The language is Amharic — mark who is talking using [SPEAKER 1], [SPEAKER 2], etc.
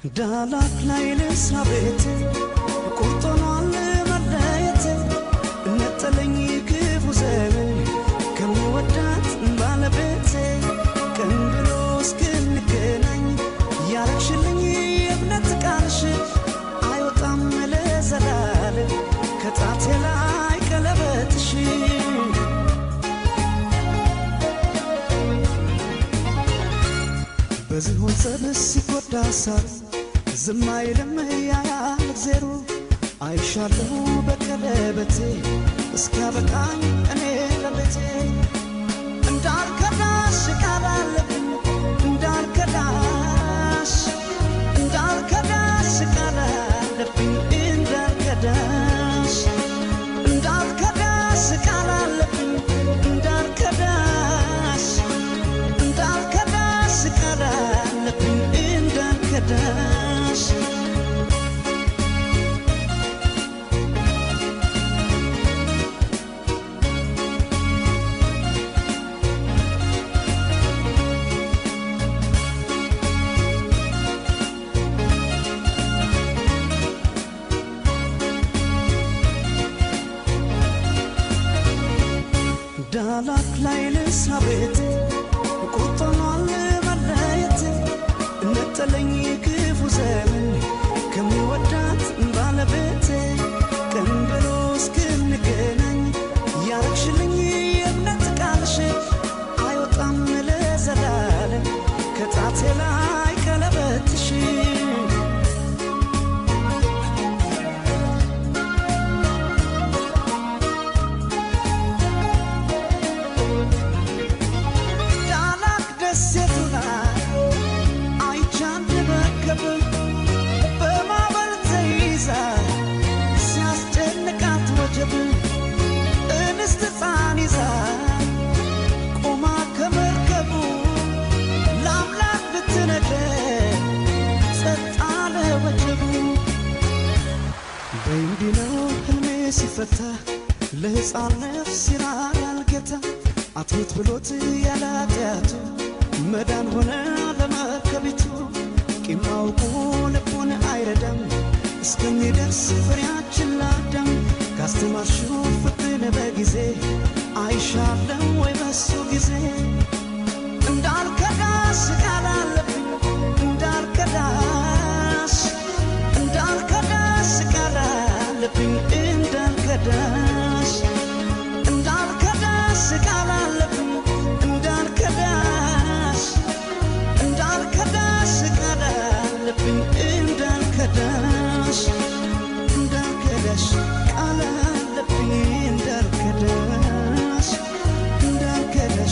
[SPEAKER 1] ዳላክ ላይ ልሳቤት ቁርጦኗን መለየት ነጠለኝ ክፉ ዘመን ከሚወዳት ባለቤቴ ቀን ብሎ እስክንገናኝ ያረግሽልኝ የእምነት ቃልሽ አይወጣም ለዘላለም ከጣቴ ላይ ቀለበትሽ በዝሆን ጸብስ ሲጎዳ ሳር ዝም አይልም ያያል እግዜሩ አይሻለሁ በቀለበቴ እስኪያበቃኝ እኔ ለቤቴ እንዳልከዳሽ ቃል አለብኝ እንዳልከዳሽ ቃል አለብኝ እንዳልከዳሽ ቃል አለብኝ እንዳልከዳሽ ቃል አለብኝ እንዳልከዳሽ ዳላክ ላይ ልሳቤት ቁርጦኗን መለየት ነጠለኝ ክፉ ዘመን ከሚወዳት ባለቤቴ ቀን ብሎ እስክንገናኝ ያረግሽልኝ የእምነት ቃልሽ አይወጣም ለዘላለም ከጣቴ ላይ ቀለበትሽ ሲፈታ ለሕፃን ነፍስ ይራራል ጌታ አትሞት ብሎት ያላትያቱ መዳን ሆነ ለመርከቢቱ ቂም አውቆ ልቡን አይረዳም እስከሚደርስ ፍሬያችን ላዳም ካስተማርሽው ፍቅርን በጊዜ አይሻለም ወይ በሱ ጊዜ እንዳልከዳሽ ቃል አለብኝ እንዳልከዳሽ ቃል አለብኝ እንዳልከዳሽ ቃል አለብኝ እንዳልከዳሽ ቃል አለብኝ እንዳልከዳሽ